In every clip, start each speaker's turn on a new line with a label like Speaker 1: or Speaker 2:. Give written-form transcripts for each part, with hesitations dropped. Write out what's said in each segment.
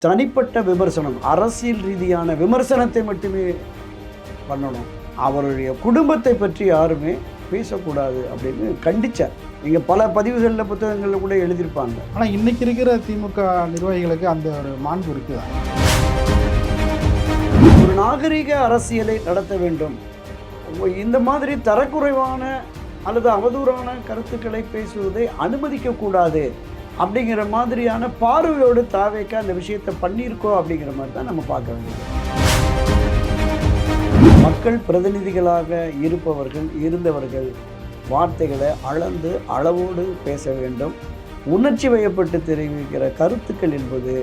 Speaker 1: தனிப்பட்ட விமர்சனம், அரசியல் ரீதியான விமர்சனத்தை மட்டுமே பண்ணணும். அவருடைய குடும்பத்தை பற்றி யாருமே பேசக்கூடாது அப்படின்னு கண்டிச்சார். நீங்கள் பல பதிவுகளில் புத்தகங்களில் கூட எழுதியிருப்பாங்க.
Speaker 2: ஆனால் இன்னைக்கு இருக்கிற திமுக நிர்வாகிகளுக்கு அந்த ஒரு மாண்பு இருக்குதா?
Speaker 1: ஒரு நாகரிக அரசியலை நடத்த வேண்டும். இந்த மாதிரி தரக்குறைவான அல்லது அவதூறான கருத்துக்களை பேசுவதை அனுமதிக்கக்கூடாது அப்படிங்கிற மாதிரியான பார்வையோடு தாவேக்க அந்த விஷயத்தை பண்ணியிருக்கோம் அப்படிங்கிற மாதிரி தான் நம்ம பார்க்க வேண்டியது. மக்கள் பிரதிநிதிகளாக இருந்தவர்கள் வார்த்தைகளை அளந்து அளவோடு பேச வேண்டும். உணர்ச்சி வயப்பட்டு தெரிவிக்கிற கருத்துக்கள் என்பது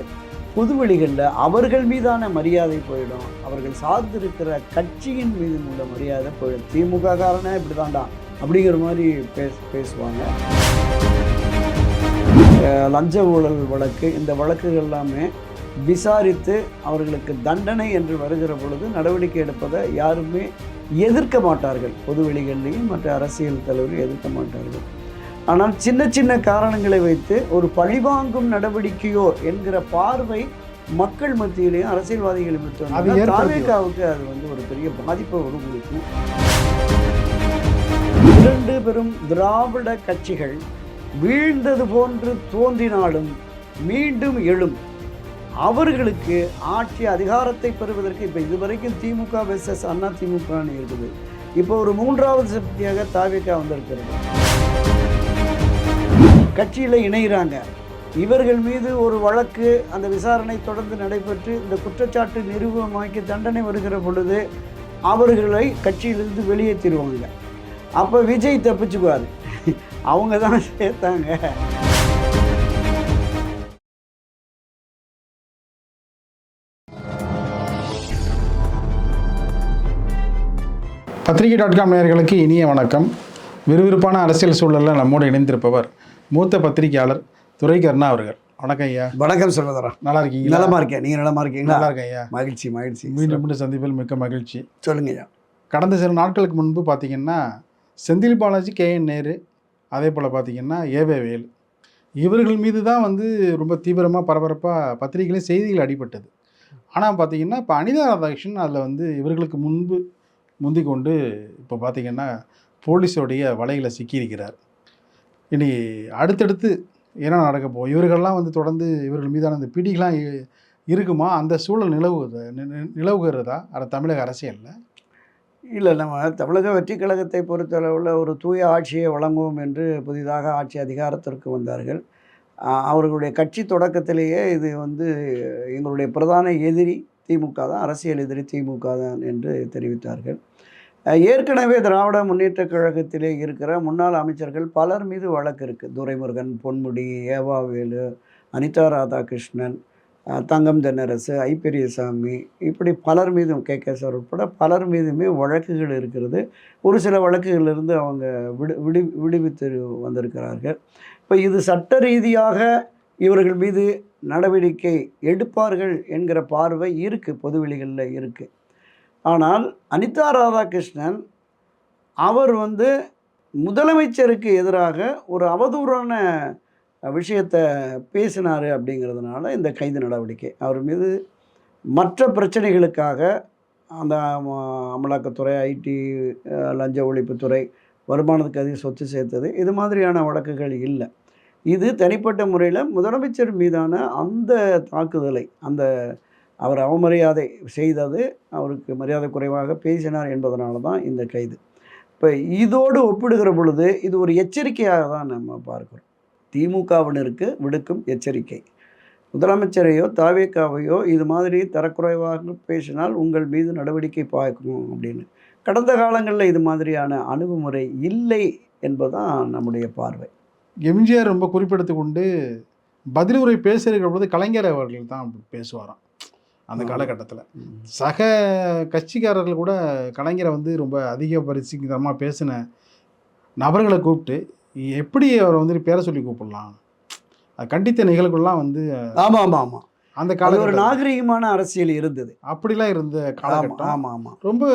Speaker 1: பொதுவெளிகளில் அவர்கள் மீதான மரியாதை போயிடும். அவர்கள் சார்ந்திருக்கிற கட்சியின் மீது உள்ள மரியாதை போயிடும். திமுக காரனே இப்படி தாண்டா அப்படிங்கிற மாதிரி பேசுவாங்க. லஞ்ச ஊழல் வழக்கு, இந்த வழக்குகள் எல்லாமே விசாரித்து அவர்களுக்கு தண்டனை என்று வருகிற பொழுது நடவடிக்கை எடுப்பதை யாருமே எதிர்க்க மாட்டார்கள். பொதுவெளிகள்லேயும் மற்ற அரசியல் தலைவர்கள் எதிர்க்க மாட்டார்கள். ஆனால் சின்ன சின்ன காரணங்களை வைத்து ஒரு பழிவாங்கும் நடவடிக்கையோ என்கிற பார்வை மக்கள் மத்தியிலையும் அரசியல்வாதிகள் மத்தியிலும் தாவேக்காவுக்கு அது ஒரு பெரிய பாதிப்பை கொடுக்கும். இரண்டு பெரும் திராவிட கட்சிகள் வீழ்ந்தது போன்று தோன்றினாலும் மீண்டும் எழும். அவர்களுக்கு ஆட்சி அதிகாரத்தை பெறுவதற்கு இப்போ இதுவரைக்கும் திமுக வெர்சஸ் அண்ணா திமுகன்னு இருக்குது. இப்போ ஒரு மூன்றாவது சக்தியாக தாவேக்கா வந்திருக்கிறது. கட்சியில் இணைகிறாங்க. இவர்கள் மீது ஒரு வழக்கு, அந்த விசாரணை தொடர்ந்து நடைபெற்று இந்த குற்றச்சாட்டு நிரூபமாக்கி தண்டனை வருகிற பொழுது அவர்களை கட்சியிலிருந்து வெளியேற்றிடுவாங்க. அப்போ விஜய் தப்பிச்சுக்குவார். அவங்க தான் சேர்த்தாங்க.
Speaker 2: பத்திரிகை.com நேயர்களுக்கு இனிய வணக்கம். விறுவிறுப்பான அரசியல் சூழலில் நம்மோடு இணைந்திருப்பவர் மூத்த பத்திரிகையாளர் துரை கருணா அவர்கள். வணக்கம் ஐயா.
Speaker 1: வணக்கம் சொல்வதரா.
Speaker 2: நல்லா இருக்கீங்க?
Speaker 1: நலமா இருக்கேன். நீங்கள் நலமா இருக்கீங்களா?
Speaker 2: நல்லா இருக்கேன் ஐயா.
Speaker 1: மகிழ்ச்சி மகிழ்ச்சி.
Speaker 2: மீண்டும் சந்திப்பில் மிக்க மகிழ்ச்சி.
Speaker 1: சொல்லுங்க ஐயா.
Speaker 2: கடந்த சில நாட்களுக்கு முன்பு பார்த்தீங்கன்னா செந்தில் பாலாஜி, KN நேரு, அதே போல் பார்த்தீங்கன்னா ஏவே வேலு, இவர்கள் மீது தான் ரொம்ப தீவிரமாக பரபரப்பாக பத்திரிகையிலே செய்திகள் அடிபட்டது. ஆனால் பார்த்தீங்கன்னா இப்போ அனிதா ராதாகிருஷ்ணன் அதில் இவர்களுக்கு முந்தி கொண்டு இப்போ பார்த்திங்கன்னா போலீஸோடைய வலையில் சிக்கியிருக்கிறார். இனி அடுத்தடுத்து என்ன நடக்க போகும்? இவர்கள்லாம் தொடர்ந்து இவர்கள் மீதான அந்த பிடிகளாம் இருக்குமா? அந்த சூழல் நிலவுகிறதா தமிழக அரசியலில்?
Speaker 1: இல்லை, நம்ம தமிழக வெற்றி கழகத்தை பொறுத்தளவில் ஒரு தூய ஆட்சியை வழங்குவோம் என்று புதிதாக ஆட்சி அதிகாரத்திற்கு வந்தார்கள். அவர்களுடைய கட்சி தொடக்கத்திலேயே இது எங்களுடைய பிரதான எதிரி திமுக தான், அரசியல் எதிரி திமுக தான் என்று தெரிவித்தார்கள். ஏற்கனவே திராவிட முன்னேற்ற கழகத்திலே இருக்கிற முன்னாள் அமைச்சர்கள் பலர் மீது வழக்கு இருக்குது. துரைமுருகன், பொன்முடி, ஏவாவேலு, அனிதா ராதாகிருஷ்ணன், தங்கம் தென்னரசு, ஐ பெரியசாமி, இப்படி பலர் மீதும் KK சார் உட்பட பலர் மீதுமே வழக்குகள் இருக்கிறது. ஒரு சில வழக்குகளிலிருந்து அவங்க விடுவித்து வந்திருக்கிறார்கள். இப்போ இது சட்ட ரீதியாக இவர்கள் மீது நடவடிக்கை எடுப்பார்கள் என்கிற பார்வை இருக்குது, பொதுவெளிகளில் இருக்குது. ஆனால் அனிதா ராதாகிருஷ்ணன் அவர் முதலமைச்சருக்கு எதிராக ஒரு அவதூறான விஷயத்தை பேசினார் அப்படிங்கிறதுனால இந்த கைது நடவடிக்கை. அவர் மீது மற்ற பிரச்சனைகளுக்காக அந்த அமலாக்கத்துறை, IT, லஞ்ச ஒழிப்புத்துறை, வருமானத்துக்கு அதிக சொத்து சேர்த்தது, இது மாதிரியான வழக்குகள் இல்லை. இது தனிப்பட்ட முறையில் முதலமைச்சர் மீதான அந்த தாக்குதலை, அவர் அவமரியாதை செய்தது, அவருக்கு மரியாதை குறைவாக பேசினார் என்பதனால தான் இந்த கைது. இப்போ இதோடு ஒப்பிடுகிற பொழுது இது ஒரு எச்சரிக்கையாக தான் நம்ம பார்க்குறோம். திமுகவினருக்கு விடுக்கும் எச்சரிக்கை. முதலமைச்சரையோ தாவேக்காவையோ இது மாதிரி தரக்குறைவாக பேசினால் உங்கள் மீது நடவடிக்கை பார்க்கணும் அப்படின்னு. கடந்த காலங்களில் இது மாதிரியான அணுகுமுறை இல்லை என்பதுதான் நம்முடைய பார்வை.
Speaker 2: எம்ஜிஆர் ரொம்ப குறிப்பிடத்து கொண்டு பதில் உரை பேசுகிற பொழுது கலைஞர் அவர்கள் தான் பேசுவாராம். அந்த காலகட்டத்தில் சக கட்சிக்காரர்கள் கூட கலைஞரை ரொம்ப அதிக பரிசுத்தமாக பேசின நபர்களை கூப்பிட்டு எப்படி அவரை பேர சொல்லி கூப்பிடலாம், அது கண்டித்த நிகழ்வுகள்லாம்
Speaker 1: ஆமாம் ஆமாம் ஆமாம்
Speaker 2: அந்த கால
Speaker 1: ஒரு நாகரிகமான அரசியல் இருந்தது.
Speaker 2: அப்படிலாம் இருந்த காலகட்டம்.
Speaker 1: ஆமாம் ஆமாம்.
Speaker 2: ரொம்ப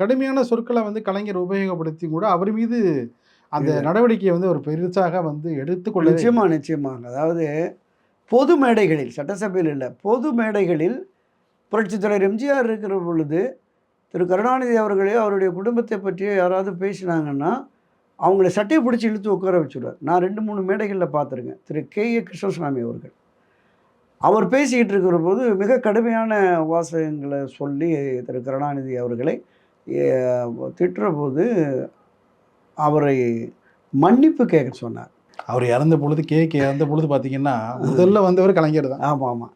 Speaker 2: கடுமையான சொற்களை கலைஞர் உபயோகப்படுத்தி கூட அவர் மீது அந்த நடவடிக்கையை ஒரு பெருசாக எடுத்துக்கொள்ள.
Speaker 1: நிச்சயமாக. அதாவது பொது மேடைகளில், சட்டசபையில் இல்லை, பொது மேடைகளில் புரட்சித் தலைவர் எம்ஜிஆர் இருக்கிற பொழுது திரு கருணாநிதி அவர்களையோ அவருடைய குடும்பத்தை பற்றியோ யாராவது பேசினாங்கன்னா அவங்கள சட்டையை பிடிச்சி இழுத்து உட்கார வச்சுருவார். நான் 2, 3 மேடைகளில் பார்த்துருக்கேன். திரு கே.ஏ. கிருஷ்ணசாமி அவர்கள் அவர் பேசிக்கிட்டு இருக்கிற போது மிக கடுமையான வாசகங்களை சொல்லி திரு கருணாநிதி அவர்களை திட்டுற போது அவரை மன்னிப்பு கேட்க சொன்னார்.
Speaker 2: அவர் இறந்த பொழுது இறந்த பொழுது பார்த்தீங்கன்னா முதல்ல வந்தவர் கலைஞர் தான்.
Speaker 1: ஆமாம் ஆமாம்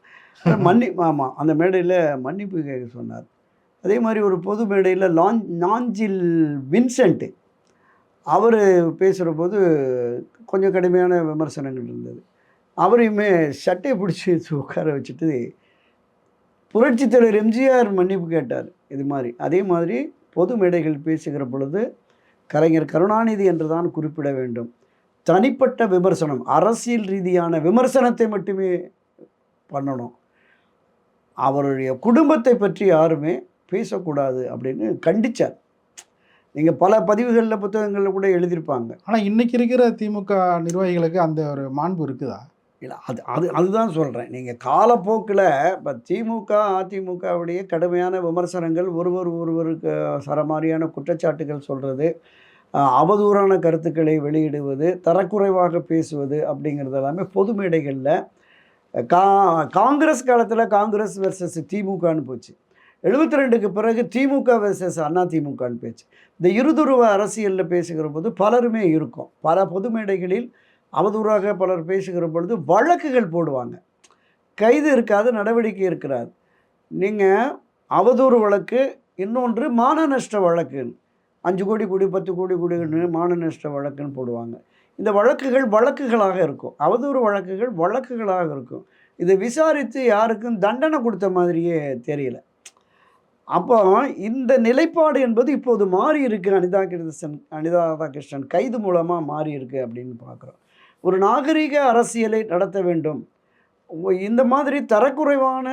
Speaker 1: ஆமாம் அந்த மேடையில் மன்னிப்பு கேட்க சொன்னார். அதே மாதிரி ஒரு பொது மேடையில் நாஞ்சில் வின்சென்ட்டு அவர் பேசுகிற போது கொஞ்சம் கடுமையான விமர்சனங்கள் இருந்தது. அவரையுமே சட்டையை பிடிச்சி உட்கார வச்சுட்டு புரட்சித் தலைவர் எம்ஜிஆர் மன்னிப்பு கேட்டார். இது மாதிரி அதே மாதிரி பொது மேடைகள் பேசுகிற பொழுது கலைஞர் கருணாநிதி என்று தான் குறிப்பிட வேண்டும். தனிப்பட்ட விமர்சனம், அரசியல் ரீதியான விமர்சனத்தை மட்டுமே பண்ணணும். அவருடைய குடும்பத்தை பற்றி யாருமே பேசக்கூடாது அப்படின்னு கண்டித்தார். நீங்கள் பல பதிவுகளில் புத்தகங்களில் கூட எழுதியிருப்பாங்க.
Speaker 2: ஆனால் இன்றைக்கி இருக்கிற திமுக நிர்வாகிகளுக்கு அந்த ஒரு மாண்பு இருக்குதா?
Speaker 1: இல்லை, அதுதான் சொல்கிறேன். நீங்கள் காலப்போக்கில் இப்போ திமுக அதிமுகவுடைய கடுமையான விமர்சனங்கள், ஒருவருக்கு சரமாரியான குற்றச்சாட்டுகள் சொல்கிறது, அவதூறான கருத்துக்களை வெளியிடுவது, தரக்குறைவாக பேசுவது அப்படிங்கிறது எல்லாமே பொது மேடைகளில் காங்கிரஸ் காலத்தில் காங்கிரஸ் வெர்சஸ் திமுகன்னு போச்சு. 72க்கு பிறகு திமுக வெர்சஸ் அண்ணா திமுகன்னு பேச்சு. இந்த இருதுருவ அரசியலில் பேசுகிற போது பலருமே இருக்கும். பல பொது மேடைகளில் அவதூறாக பலர் பேசுகிற பொழுது வழக்குகள் போடுவாங்க. கைது இருக்காது, நடவடிக்கை இருக்கிறாது. நீங்கள் அவதூறு வழக்கு, இன்னொன்று மான நஷ்ட வழக்குன்னு 5 கோடி கொடு 10 கோடி கொடுன்னு மான நஷ்ட வழக்குன்னு போடுவாங்க. இந்த வழக்குகள் வழக்குகளாக இருக்கும். அவதூறு வழக்குகள் வழக்குகளாக இருக்கும். இதை விசாரித்து யாருக்கும் தண்டனை கொடுத்த மாதிரியே தெரியல. அப்போ இந்த நிலைப்பாடு என்பது இப்போது மாறி இருக்குது. அனிதா ராதாகிருஷ்ணன் கைது மூலமாக மாறி இருக்குது அப்படின்னு பார்க்குறோம். ஒரு நாகரிக அரசியலை நடத்த வேண்டும். இந்த மாதிரி தரக்குறைவான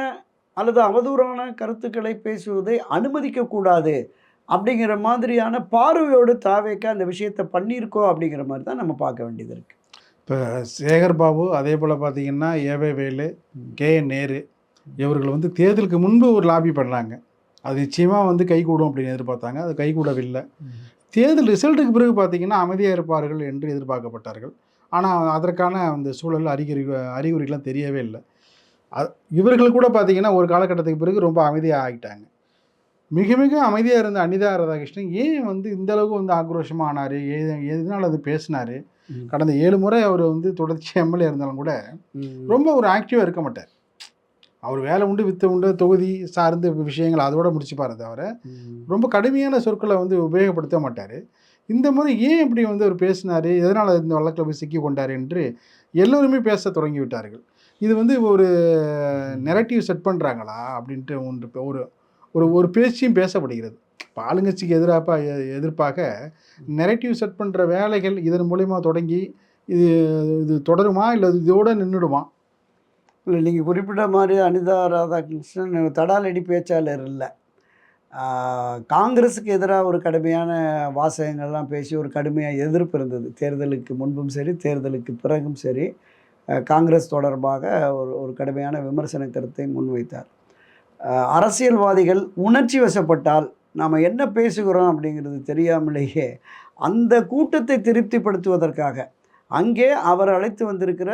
Speaker 1: அல்லது அவதூறான கருத்துக்களை பேசுவதை அனுமதிக்கக்கூடாது அப்படிங்கிற மாதிரியான பார்வையோடு தாவேக்க அந்த விஷயத்தை பண்ணியிருக்கோ அப்படிங்கிற மாதிரி தான் நம்ம பார்க்க வேண்டியது இருக்குது.
Speaker 2: இப்போ சேகர் பாபு, அதே போல் பார்த்தீங்கன்னா ஏவே வேலு, கே.என். நேரு இவர்கள் வந்து தேர்தலுக்கு முன்பு ஒரு லாபி பண்ணாங்க. அது நிச்சயமாக கைகூடும் அப்படின்னு எதிர்பார்த்தாங்க. அது கைகூடவில்லை. தேர்தல் ரிசல்ட்டுக்கு பிறகு பார்த்தீங்கன்னா அமைதியாக இருப்பார்கள் என்று எதிர்பார்க்கப்பட்டார்கள். ஆனால் அதற்கான அந்த சூழல் அறிகுறிகள்லாம் தெரியவே இல்லை. இவர்கள் கூட பார்த்தீங்கன்னா ஒரு காலகட்டத்துக்கு பிறகு ரொம்ப அமைதியாக ஆகிட்டாங்க. மிக மிக அமைதியாக இருந்த அனிதா ராதாகிருஷ்ணன் ஏன் இந்த அளவுக்கு ஆக்ரோஷமாக ஆனார்? எதனால் அது பேசினார்? கடந்த 7 முறை அவர் தொடர்ச்சி எம்எல்ஏ இருந்தாலும் கூட ரொம்ப ஒரு ஆக்டிவாக இருக்க மாட்டார். அவர் வேலை உண்டு வித்து உண்டு தொகுதி சார்ந்த விஷயங்கள் அதோட முடிச்சுப்பார். தவிர ரொம்ப கடுமையான சொற்களை உபயோகப்படுத்த மாட்டார். இந்த முறை ஏன் இப்படி அவர் பேசினார், எதனால் இந்த வழக்கில் போய் சிக்கி கொண்டார் என்று எல்லோருமே பேச தொடங்கி விட்டார்கள். இது ஒரு நெரட்டிவ் செட் பண்ணுறாங்களா அப்படின்ட்டு ஒரு ஒரு ஒரு பேச்சும் பேசப்படுகிறது. இப்போ ஆளுங்கட்சிக்கு எதிர்ப்பாக நெரட்டிவ் செட் பண்ணுற வேலைகள் இதன் மூலயமா தொடங்கி இது தொடருமா இல்லை இதோடு நின்றுடுமா?
Speaker 1: இல்லை, நீங்கள் குறிப்பிட்ட மாதிரி அனிதா ராதாகிருஷ்ணன் தடாலடி பேச்சாளர் இல்லை. காங்கிரஸுக்கு எதிராக ஒரு கடுமையான வாசகங்கள்லாம் பேசி ஒரு கடுமையாக எதிர்ப்பு இருந்தது. தேர்தலுக்கு முன்பும் சரி, தேர்தலுக்கு பிறகும் சரி, காங்கிரஸ் தொடர்பாக ஒரு கடுமையான விமர்சன கருத்தை முன்வைத்தார். அரசியல்வாதிகள் உணர்ச்சி வசப்பட்டால் நாம் என்ன பேசுகிறோம் அப்படிங்கிறது தெரியாமலேயே அந்த கூட்டத்தை திருப்திப்படுத்துவதற்காக அங்கே அவர் அழைத்து வந்திருக்கிற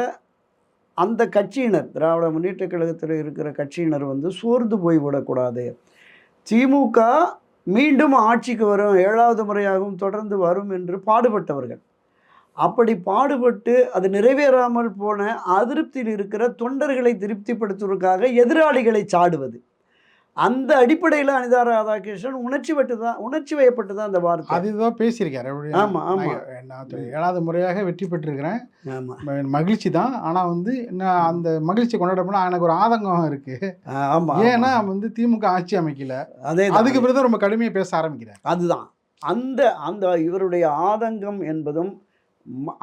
Speaker 1: அந்த கட்சியினர், திராவிட முன்னேற்ற கழகத்தில் இருக்கிற கட்சியினர் சோர்ந்து போய்விடக்கூடாது, திமுக மீண்டும் ஆட்சிக்கு வரும், 7வது முறையாகவும் தொடர்ந்து வரும் என்று பாடுபட்டவர்கள். அப்படி பாடுபட்டு அது நிறைவேறாமல் போன அதிருப்தியில் இருக்கிற தொண்டர்களை திருப்திப்படுத்துவதற்காக எதிராளிகளை சாடுவது, அந்த அடிப்படையில் அனிதா ராதாகிருஷ்ணன் உணர்ச்சி வயப்பட்டு தான் அந்த வார்த்தை
Speaker 2: அதுதான் பேசியிருக்காரு.
Speaker 1: ஆமாம் ஆமாம்,
Speaker 2: நான் 7வது முறையாக வெற்றி பெற்றிருக்கிறேன்,
Speaker 1: ஆமாம்,
Speaker 2: மகிழ்ச்சி தான். ஆனால் நான் அந்த மகிழ்ச்சி கொண்டாடப்போனால் எனக்கு ஒரு ஆதங்கம் இருக்குது.
Speaker 1: ஆமாம்,
Speaker 2: ஏன்னா திமுக ஆட்சி அமைக்கல, அதுக்கு பிறகு தான் ரொம்ப கடுமையாக பேச ஆரம்பிக்கிறேன்.
Speaker 1: அதுதான் அந்த அந்த இவருடைய ஆதங்கம் என்பதும்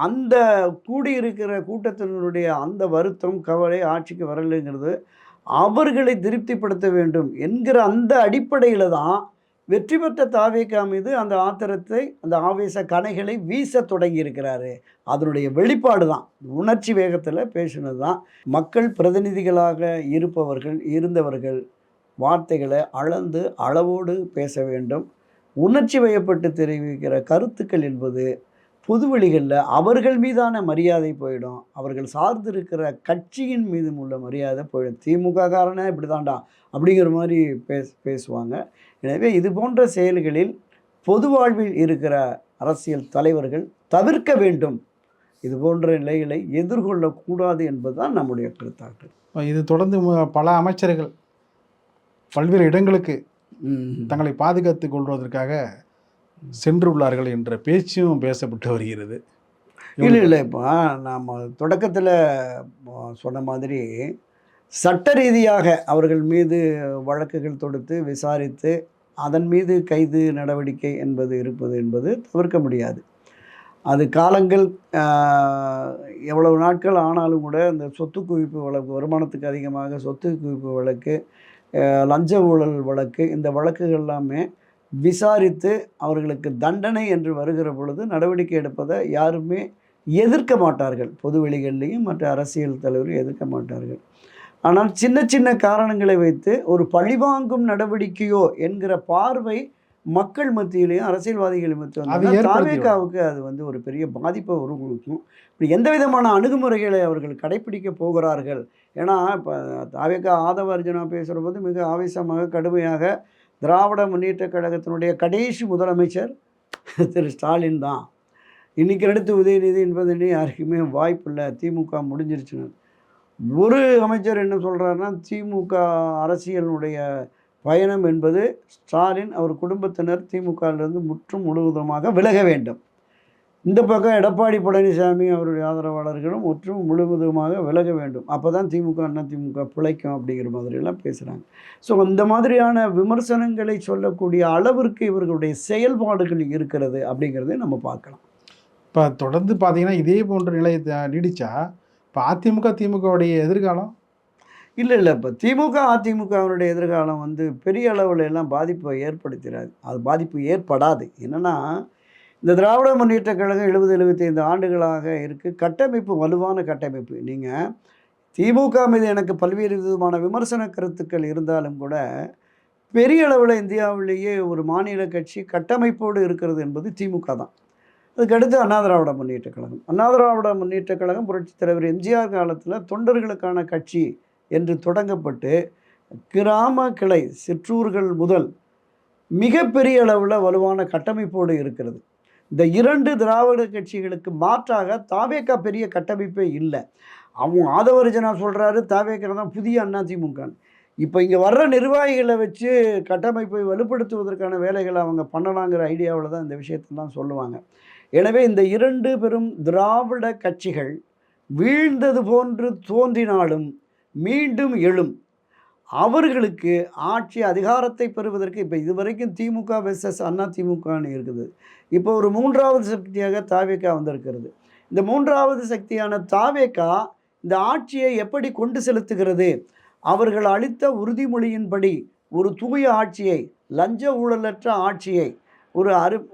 Speaker 1: அந்த கூடியிருக்கிற கூட்டத்தினருடைய அந்த வருத்தம், கவலை ஆட்சிக்கு வரலைங்கிறது அவர்களை திருப்திப்படுத்த வேண்டும் என்கிற அந்த அடிப்படையில் தான் வெற்றி பெற்ற தாவேகா மீது அந்த ஆத்திரத்தை, அந்த ஆவேச கணைகளை வீசத் தொடங்கியிருக்கிறாரு. அதனுடைய வெளிப்பாடு தான். உணர்ச்சி வேகத்தில பேசினது தான். மக்கள் பிரதிநிதிகளாக இருந்தவர்கள் வார்த்தைகள அளந்து, அளவோடு பேச வேண்டும். உணர்ச்சி வயப்பட்டு தெரிவிக்கிற கருத்துக்கள் என்பது பொதுவெளிகள்ல அவர்கள் மீதான மரியாதை போயிடும். அவர்கள் சார்ந்திருக்கிற கட்சியின் மீதும் உள்ள மரியாதை போயிடும். திமுக காரனே இப்படிதான்டா அப்படிங்கிற மாரி பேசுவாங்க. எனவே இது போன்ற செயல்களில் பொது வாழ்வில் இருக்கிற அரசியல் தலைவர்கள் தவிர்க்க வேண்டும். இது போன்ற நிலைகளை எதிர்கொள்ளக்கூடாது என்பதுதான் நம்முடைய கருத்தாக்கு.
Speaker 2: இது தொடர்ந்து பல அமைச்சர்கள் பல்வேறு இடங்களுக்கு தங்களை பாதுகாத்துக் கொள்வதற்காக சென்றுள்ளார்கள் என்ற பேச்சும் பேசப்பட்டு வருகிறது.
Speaker 1: இல்ல. இப்போ நாம தொடக்கத்தில சொன்ன மாதிரி சட்ட ரீதியாக அவர்கள் மீது வழக்குகள் தொடுத்து விசாரித்து, அதன் மீது கைது நடவடிக்கை இருப்பது என்பது தவிர்க்க முடியாது. அது காலங்கள் எவ்வளவு நாட்கள் ஆனாலும் கூட இந்த சொத்து குவிப்பு வழக்கு, வருமானத்துக்கு அதிகமாக சொத்து குவிப்பு வழக்கு, லஞ்ச ஊழல் வழக்கு, இந்த வழக்குகள் எல்லாமே விசாரித்து அவர்களுக்கு தண்டனை என்று வருகிற பொழுது நடவடிக்கை எடுப்பதை யாருமே எதிர்க்க மாட்டார்கள். பொது வெளிகள்லேயும் மற்ற அரசியல் தலைவர்கள் எதிர்க்க மாட்டார்கள். ஆனால் சின்ன சின்ன காரணங்களை வைத்து ஒரு பழிவாங்கும் நடவடிக்கையோ என்கிற பார்வை மக்கள் மத்தியிலையும் அரசியல்வாதிகள் மத்தியில் தாவேகாவுக்கு அது ஒரு பெரிய பாதிப்பை உருவாக்கும். இப்படி எந்த விதமான அணுகுமுறைகளை அவர்கள் கடைப்பிடிக்க போகிறார்கள்? ஏன்னா இப்போ தாவேகா ஆதவ அர்ஜுனா பேசுகிற போது மிக ஆவேசமாக கடுமையாக திராவிட முன்னேற்ற கழகத்தினுடைய கடைசி முதலமைச்சர் திரு ஸ்டாலின் தான். இன்னைக்கு அடுத்து உதயநிதி என்பது யாருக்குமே வாய்ப்பில்லை, திமுக முடிஞ்சிருச்சுன்னு. ஒரு அமைச்சர் என்ன சொல்கிறாருன்னா, திமுக அரசியலுடைய பயணம் என்பது ஸ்டாலின் அவர் குடும்பத்தினர் திமுகவிலிருந்து முற்றும் முழுவதுமாக விலக வேண்டும். இந்த பக்கம் எடப்பாடி பழனிசாமி அவருடைய ஆதரவாளர்களும் முற்றும் முழுவதுமாக விலக வேண்டும். அப்போ தான் திமுக அதிமுக பிழைக்கும் அப்படிங்கிற மாதிரியெல்லாம் பேசுகிறாங்க. ஸோ இந்த மாதிரியான விமர்சனங்களை சொல்லக்கூடிய அளவிற்கு இவர்களுடைய செயல்பாடுகள் இருக்கிறது அப்படிங்கிறதை நம்ம பார்க்கலாம்.
Speaker 2: இப்போ தொடர்ந்து பார்த்தீங்கன்னா இதே போன்ற நிலை நீடிச்சா இப்போ அதிமுக திமுகவுடைய எதிர்காலம்
Speaker 1: இல்லை. இப்போ திமுக அதிமுகவினுடைய எதிர்காலம் பெரிய அளவில் எல்லாம் பாதிப்பை ஏற்படுத்திடாது. அது பாதிப்பு ஏற்படாது. என்னென்னா, இந்த திராவிட முன்னேற்ற கழகம் 70-75 ஆண்டுகளாக இருக்குது. கட்டமைப்பு வலுவான கட்டமைப்பு. நீங்கள் திமுக மீது எனக்கு பல்வேறு விதமான விமர்சன கருத்துக்கள் இருந்தாலும் கூட பெரிய அளவில் இந்தியாவிலேயே ஒரு மாநில கட்சி கட்டமைப்போடு இருக்கிறது என்பது திமுக தான். அதுக்கடுத்து அண்ணா திராவிட முன்னேற்ற கழகம். அண்ணா திராவிட முன்னேற்ற கழகம் புரட்சித் தலைவர் எம்ஜிஆர் காலத்தில் தொண்டர்களுக்கான கட்சி என்று தொடங்கப்பட்டு கிராம கிளை சிற்றூர்கள் முதல் மிகப்பெரிய அளவில் வலுவான கட்டமைப்போடு இருக்கிறது. இந்த 2 திராவிட கட்சிகளுக்கு மாற்றாக தாவேகா பெரிய கட்டமைப்பே இல்லை. அவங்க ஆதவர்ஜனா சொல்கிறாரு தாவேகா தான் புதிய அதிமுக. இப்போ இங்கே வர்ற நிர்வாகிகளை வச்சு கட்டமைப்பை வலுப்படுத்துவதற்கான வேலைகளை அவங்க பண்ணலாங்கிற ஐடியாவில் தான் இந்த விஷயத்தெல்லாம் சொல்லுவாங்க. எனவே இந்த 2 பெரும் திராவிட கட்சிகள் வீழ்ந்தது போன்று தோன்றினாலும் மீண்டும் எழும். அவர்களுக்கு ஆட்சி அதிகாரத்தை பெறுவதற்கு இப்போ இதுவரைக்கும் திமுக வெர்சஸ் அதிமுகன்னு இருக்குது. இப்போ ஒரு 3வது சக்தியாக தாவேகா வந்திருக்கிறது. இந்த 3வது சக்தியான தாவேகா இந்த ஆட்சியை எப்படி கொண்டு செலுத்துகிறது? அவர்கள் அளித்த உறுதிமொழியின்படி ஒரு தூய ஆட்சியை, லஞ்ச ஊழலற்ற ஆட்சியை,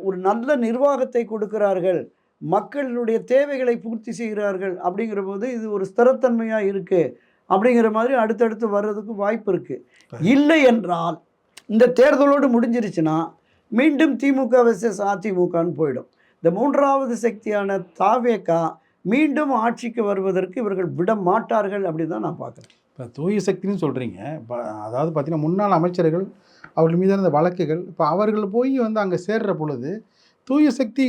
Speaker 1: ஒரு நல்ல நிர்வாகத்தை கொடுக்கிறார்கள், மக்களுடைய தேவைகளை பூர்த்தி செய்கிறார்கள். அப்படிங்கிற போது இது ஒரு ஸ்திரத்தன்மையாக இருக்குது அப்படிங்கிற மாதிரி அடுத்தடுத்து வர்றதுக்கு வாய்ப்பு இருக்குது. இல்லை என்றால் இந்த தேர்தலோடு முடிஞ்சிருச்சுன்னா மீண்டும் திமுக வெர்சஸ் அதிமுகன்னு போயிடும். இந்த 3வது சக்தியான தாவேகா மீண்டும் ஆட்சிக்கு வருவதற்கு இவர்கள் விட மாட்டார்கள் அப்படின்னு தான் நான் பார்க்குறேன்.
Speaker 2: இப்போ தூய சக்தின்னு சொல்கிறீங்க. இப்போ அதாவது பார்த்தீங்கன்னா முன்னாள் அமைச்சர்கள் அவர்கள் மீதான இந்த வழக்குகள் இப்போ அவர்கள் போய் அங்கே சேர்ற பொழுது தூய சக்தி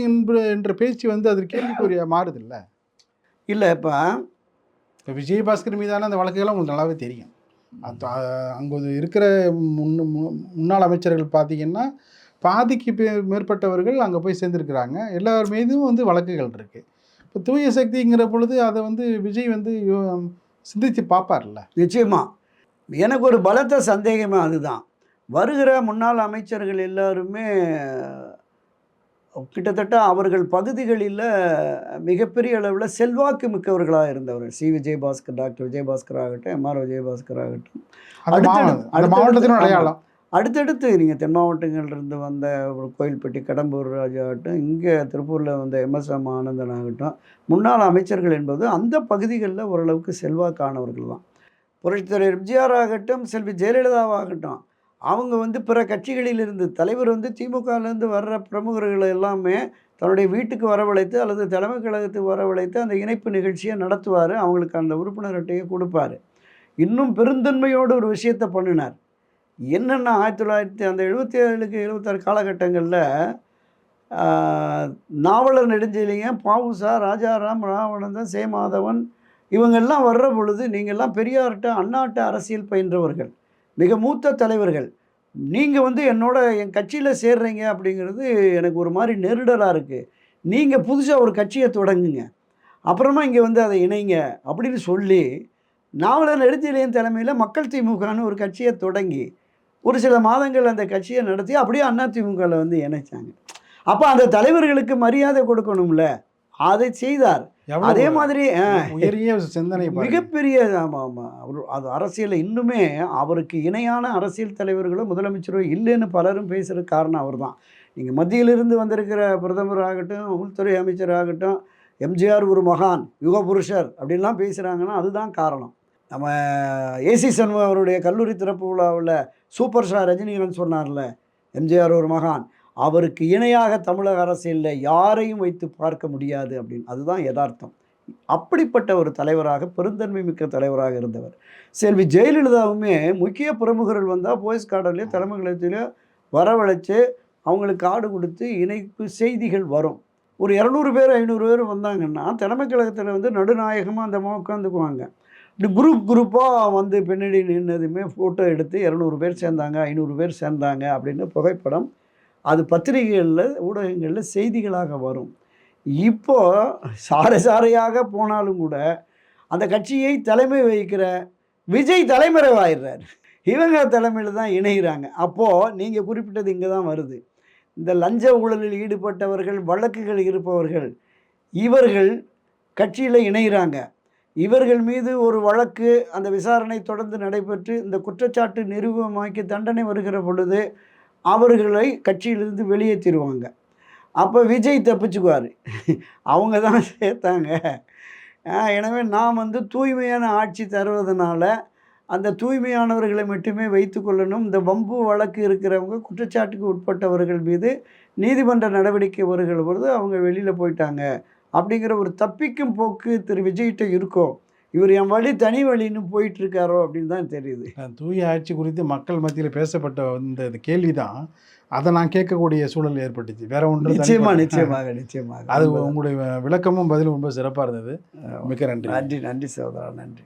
Speaker 2: என்ற பேச்சு அது கேள்விக்குரிய மாறுது இல்லை?
Speaker 1: இல்லை. இப்போ
Speaker 2: விஜயபாஸ்கர் மீதான அந்த வழக்குகள் உங்களுக்கு நல்லாவே தெரியும். அங்கே இருக்கிற முன்னாள் அமைச்சர்கள் பார்த்தீங்கன்னா பாதிக்கு மேற்பட்டவர்கள் அங்கே போய் சேர்ந்துருக்கிறாங்க. எல்லார் மீதும் வழக்குகள் இருக்குது. இப்போ தூய சக்திங்கிற பொழுது அதை விஜய் சிந்தித்து பார்ப்பார்ல.
Speaker 1: நிச்சயமா. எனக்கு ஒரு பலத்த சந்தேகமே அதுதான். வருகிற முன்னாள் அமைச்சர்கள் எல்லாருமே கிட்டத்தட்ட அவர்கள் பகுதிகளில் மிகப்பெரிய அளவில் செல்வாக்கு மிக்கவர்களாக இருந்தவர்கள். டாக்டர் விஜயபாஸ்கர் ஆகட்டும், MR விஜயபாஸ்கர் ஆகட்டும்,
Speaker 2: மாவட்டத்தின் அடையாளம்.
Speaker 1: அடுத்தடுத்து நீங்கள் தென் மாவட்டங்கள்லேருந்து வந்த ஒரு கோயில்பட்டி, கடம்பூர் ராஜா ஆகட்டும், இங்கே திருப்பூரில் வந்த எம்எஸ்எம் ஆனந்தன் ஆகட்டும், முன்னாள் அமைச்சர்கள் என்பது அந்த பகுதிகளில் ஓரளவுக்கு செல்வாக்கானவர்கள் தான். புரட்சித்தலைவர் எம்ஜிஆர் ஆகட்டும், செல்வி ஜெயலலிதாவாகட்டும், அவங்க வந்து பிற கட்சிகளிலிருந்து தலைவர் வந்து திமுகலேருந்து வர்ற பிரமுகர்களை எல்லாமே தன்னுடைய வீட்டுக்கு வரவழைத்து அல்லது தலைமை கழகத்துக்கு வரவழைத்து அந்த இணைப்பு நிகழ்ச்சியை நடத்துவார். அவங்களுக்கு அந்த உறுப்பினர் அட்டையை கொடுப்பார். இன்னும் பெருந்தன்மையோடு ஒரு விஷயத்தை பண்ணினார். என்னென்னா 1977க்கு 76 காலகட்டங்களில் நாவலர் நெடுஞ்செழியன், ப.உ.ச., ராஜாராம், ராமானந்தன், சேமாதவன் இவங்கெல்லாம் வர்ற பொழுது, நீங்கள்லாம் பெரியார்கிட்ட அண்ணாட்ட அரசியல் பயின்றவர்கள், மிக மூத்த தலைவர்கள், நீங்கள் வந்து என் கட்சியில் சேர்றீங்க அப்படிங்கிறது எனக்கு ஒரு மாதிரி நெருடலாக இருக்குது. நீங்கள் புதுசாக ஒரு கட்சியை தொடங்குங்க, அப்புறமா இங்கே வந்து அதை இணைங்க அப்படின்னு சொல்லி நாவலர் நெடுஞ்செழியன் தலைமையில் மக்கள் திமுகன்னு ஒரு கட்சியை தொடங்கி ஒரு சில மாதங்கள் அந்த கட்சியை நடத்தி அப்படியே அதிமுகவில் வந்து இணைச்சாங்க. அப்போ அந்த தலைவர்களுக்கு மரியாதை கொடுக்கணும்ல, அதை செய்தார். அதே மாதிரி
Speaker 2: உயரிய சிந்தனை,
Speaker 1: மிகப்பெரிய அவர் அது அரசியலில் இன்னுமே அவருக்கு இணையான அரசியல் தலைவர்களோ முதலமைச்சரோ இல்லைன்னு பலரும் பேசுகிற காரணம் அவர் தான். நீங்கள் மத்தியிலிருந்து வந்திருக்கிற பிரதமர் ஆகட்டும், உள்துறை அமைச்சர் ஆகட்டும், எம்ஜிஆர் ஒரு மகான், யுக புருஷர் அப்படின்லாம் பேசுகிறாங்கன்னா அதுதான் காரணம். நம்ம ஏசி சண்முகம் அவருடைய கல்லூரி திறப்பு விழாவில் சூப்பர் ஸ்டார் ரஜினிகாந்த் சொன்னார்ல, எம்ஜிஆர் ஒரு மகான், அவருக்கு இணையாக தமிழக அரசியலில் யாரையும் வைத்து பார்க்க முடியாது அப்படின்னு. அதுதான் யதார்த்தம். அப்படிப்பட்ட ஒரு தலைவராக, பெருந்தன்மை மிக்க தலைவராக இருந்தவர். செல்வி ஜெயலலிதாவுமே முக்கிய பிரமுகர்கள் வந்தால் போயஸ் கார்டன்லேயோ தலைமை கழகத்திலையோ வரவழைச்சு அவங்களுக்கு கார்டு கொடுத்து இணைப்பு செய்திகள் வரும். ஒரு 200 பேர் 500 பேர் வந்தாங்கன்னா தலைமை கழகத்தில் வந்து நடுநாயகமாக அந்த உட்காந்துக்குவாங்க. இப்படி குரூப்பாக வந்து பின்னாடி நின்னதுமே ஃபோட்டோ எடுத்து 200 பேர் சேர்ந்தாங்க, 500 பேர் சேர்ந்தாங்க அப்படின்னு புகைப்படம் அது பத்திரிகைகளில், ஊடகங்களில் செய்திகளாக வரும். இப்போது சாரையாக போனாலும் கூட அந்த கட்சியை தலைமை வகிக்கிற விஜய் தலைமறைவாயிடுறார். இவங்க தலைமையில் தான் இணைகிறாங்க. அப்போது நீங்கள் குறிப்பிட்டது இங்கே தான் வருது. இந்த லஞ்ச ஊழலில் ஈடுபட்டவர்கள், வழக்குகள் இருப்பவர்கள், இவர்கள் கட்சியில் இணைகிறாங்க. இவர்கள் மீது ஒரு வழக்கு, அந்த விசாரணை தொடர்ந்து நடைபெற்று இந்த குற்றச்சாட்டு நிரூபணமாக்கி தண்டனை வருகிற பொழுது அவர்களை கட்சியிலிருந்து வெளியேற்றிடுவாங்க. அப்போ விஜய் தப்பிச்சுக்குவார். அவங்க தான் சேர்த்தாங்க. எனவே நாம் வந்து தூய்மையான ஆட்சி தருவதனால அந்த தூய்மையானவர்களை மட்டுமே வைத்து கொள்ளணும். இந்த வம்பு வழக்கு இருக்கிறவங்க, குற்றச்சாட்டுக்கு உட்பட்டவர்கள் மீது நீதிமன்ற நடவடிக்கை வருகிற பொழுது அவங்க வெளியில் போயிட்டாங்க அப்படிங்கிற ஒரு தப்பிக்கும் போக்கு திரு விஜய்கிட்ட இருக்கோ, இவர் என் வழி தனி வழின்னு போயிட்டுருக்காரோ அப்படின்னு தான் தெரியுது.
Speaker 2: தூய ஆட்சி குறித்து மக்கள் மத்தியில் பேசப்பட்ட இந்த கேள்வி தான் அதை நான் கேட்கக்கூடிய சூழல் ஏற்பட்டுச்சு. வேற ஒன்று
Speaker 1: நிச்சயமாக
Speaker 2: அது உங்களுடைய விளக்கமும் பதிலும் ரொம்ப சிறப்பாக இருந்தது. மிக்க நன்றி.
Speaker 1: நன்றி சகோதரா, நன்றி.